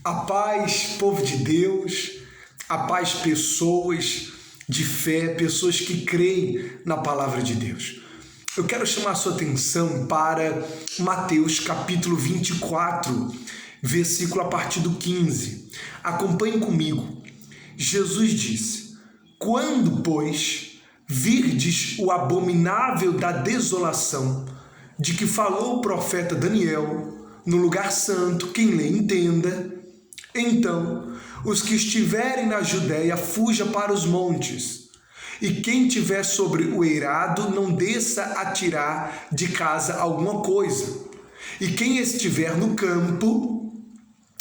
A paz, povo de Deus, a paz, pessoas de fé, pessoas que creem na palavra de Deus. Eu quero chamar a sua atenção para Mateus capítulo 24, versículo a partir do 15. Acompanhe comigo. Jesus disse: Quando, pois, virdes o abominável da desolação, de que falou o profeta Daniel, no lugar santo, quem lê entenda, então os que estiverem na Judéia fuja para os montes, e quem tiver sobre o eirado não desça a tirar de casa alguma coisa, e quem estiver no campo,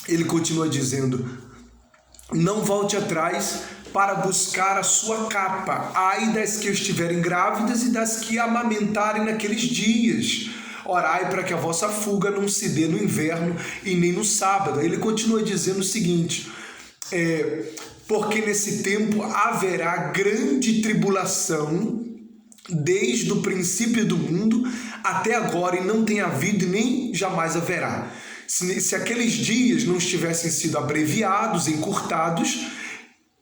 ele continua dizendo, não volte atrás para buscar a sua capa, ai das que estiverem grávidas e das que amamentarem naqueles dias. Orai para que a vossa fuga não se dê no inverno e nem no sábado. Ele continua dizendo o seguinte, porque nesse tempo haverá grande tribulação, desde o princípio do mundo até agora, e não tem havido e nem jamais haverá. Se aqueles dias não tivessem sido abreviados, encurtados,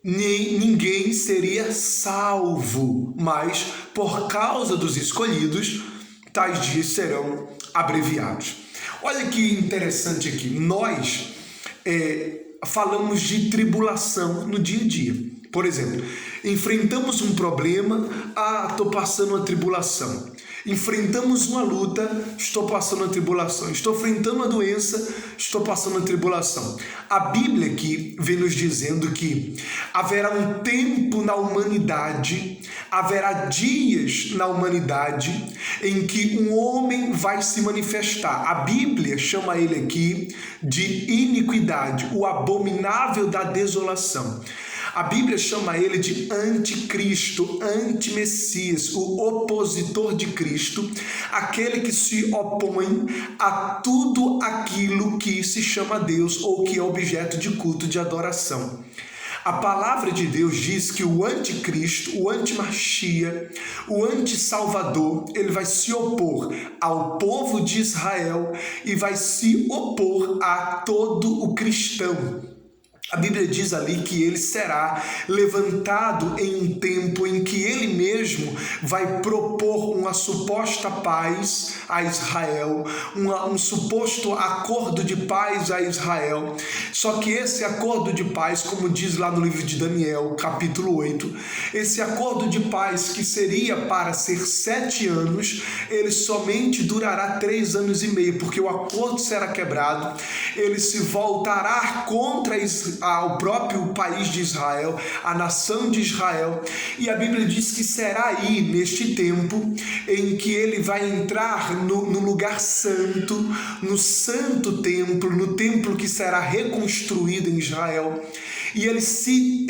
ninguém seria salvo, mas por causa dos escolhidos, tais dias serão abreviados. Olha que interessante aqui, nós falamos de tribulação no dia a dia. Por exemplo, enfrentamos um problema, estou passando uma tribulação. Enfrentamos uma luta, estou passando uma tribulação. Estou enfrentando uma doença, estou passando uma tribulação. A Bíblia aqui vem nos dizendo que haverá um tempo na humanidade, haverá dias na humanidade em que um homem vai se manifestar. A Bíblia chama ele aqui de iniquidade, o abominável da desolação. A Bíblia chama ele de anticristo, antimessias, o opositor de Cristo, aquele que se opõe a tudo aquilo que se chama Deus ou que é objeto de culto, de adoração. A palavra de Deus diz que o anticristo, o antimachia, o antissalvador, ele vai se opor ao povo de Israel e vai se opor a todo o cristão. A Bíblia diz ali que ele será levantado em um tempo em que ele mesmo vai propor uma suposta paz a Israel, um suposto acordo de paz a Israel. Só que esse acordo de paz, como diz lá no livro de Daniel, capítulo 8, esse acordo de paz que seria para ser 7 anos, ele somente durará 3 anos e meio, porque o acordo será quebrado, ele se voltará contra ao próprio país de Israel, a nação de Israel, e a Bíblia diz que será aí, neste tempo, em que ele vai entrar no lugar santo, no santo templo, no templo que será reconstruído em Israel, e ele se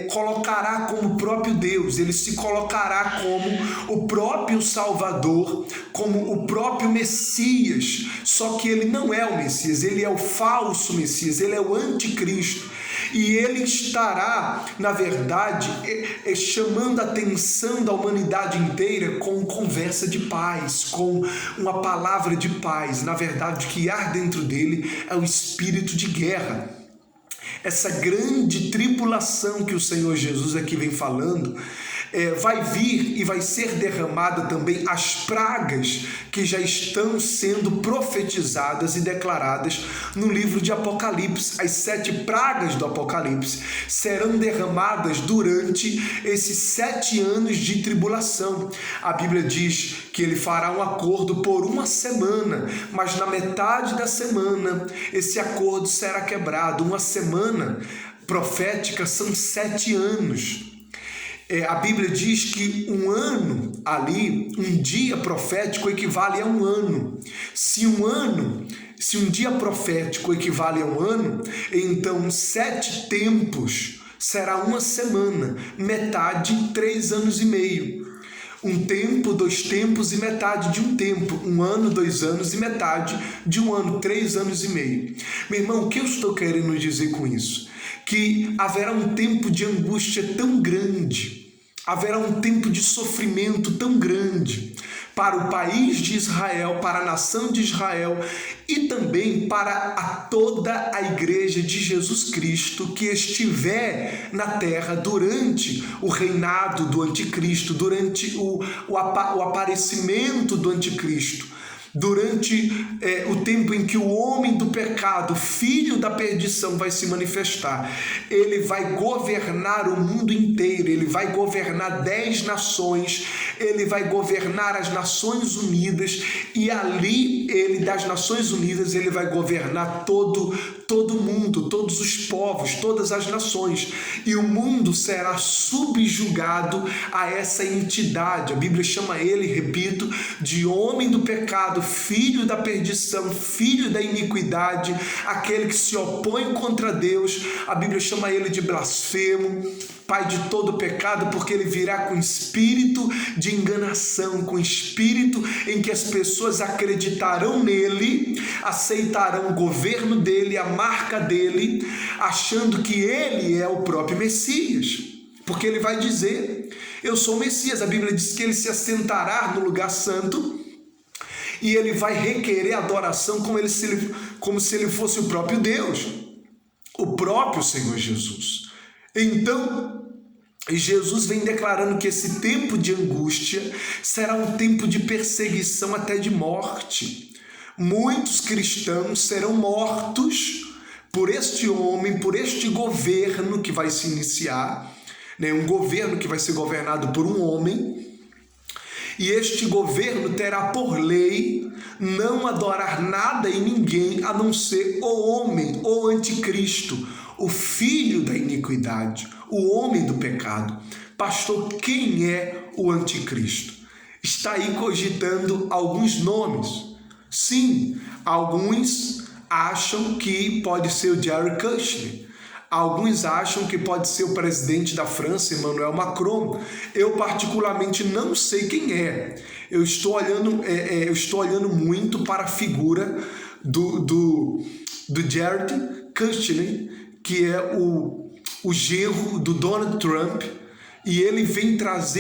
colocará como o próprio Deus, ele se colocará como o próprio Salvador, como o próprio Messias, só que ele não é o Messias, ele é o falso Messias, ele é o anticristo, e ele estará, na verdade, chamando a atenção da humanidade inteira com conversa de paz, com uma palavra de paz. Na verdade, o que há dentro dele é o espírito de guerra. Essa grande tribulação que o Senhor Jesus aqui vem falando, vai vir e vai ser derramada também as pragas que já estão sendo profetizadas e declaradas no livro de Apocalipse. As 7 pragas do Apocalipse serão derramadas durante esses 7 anos de tribulação. A Bíblia diz que ele fará um acordo por 1 semana, mas na metade da semana esse acordo será quebrado. 1 semana profética são 7 anos. A Bíblia diz que um ano ali, um dia profético equivale a um ano. Se um dia profético equivale a um ano, então 7 tempos será 1 semana, metade 3 anos e meio. 1 tempo, 2 tempos e metade de 1 tempo. 1 ano, 2 anos e metade de 1 ano, 3 anos e meio. Meu irmão, o que eu estou querendo dizer com isso? Que haverá um tempo de angústia tão grande, haverá um tempo de sofrimento tão grande, para o país de Israel, para a nação de Israel e também para toda a igreja de Jesus Cristo que estiver na terra durante o reinado do anticristo, durante o aparecimento do anticristo. Durante o tempo em que o homem do pecado, filho da perdição, vai se manifestar, ele vai governar o mundo inteiro, ele vai governar 10 nações, ele vai governar as Nações Unidas, e ali, das Nações Unidas, ele vai governar todo mundo, todos os povos, todas as nações, e o mundo será subjugado a essa entidade. A Bíblia chama ele, repito, de homem do pecado, filho da perdição, filho da iniquidade, aquele que se opõe contra Deus. A Bíblia chama ele de blasfemo, pai de todo pecado, porque ele virá com espírito de enganação, com espírito em que as pessoas acreditarão nele, aceitarão o governo dele, a marca dele, achando que ele é o próprio Messias, porque ele vai dizer: eu sou o Messias. A Bíblia diz que ele se assentará no lugar santo e ele vai requerer adoração como se ele fosse o próprio Deus, o próprio Senhor Jesus. Então, Jesus vem declarando que esse tempo de angústia será um tempo de perseguição até de morte. Muitos cristãos serão mortos por este homem, por este governo que vai se iniciar, né? Um governo que vai ser governado por um homem. E este governo terá por lei não adorar nada e ninguém a não ser o homem, o anticristo, o filho da iniquidade, o homem do pecado. Pastor, quem é o anticristo? Está aí cogitando alguns nomes. Sim, alguns acham que pode ser o Jared Kushner. Alguns acham que pode ser o presidente da França, Emmanuel Macron. Eu particularmente não sei quem é. Eu estou olhando muito para a figura do Jared Kushner, que é o genro do Donald Trump, e ele vem trazendo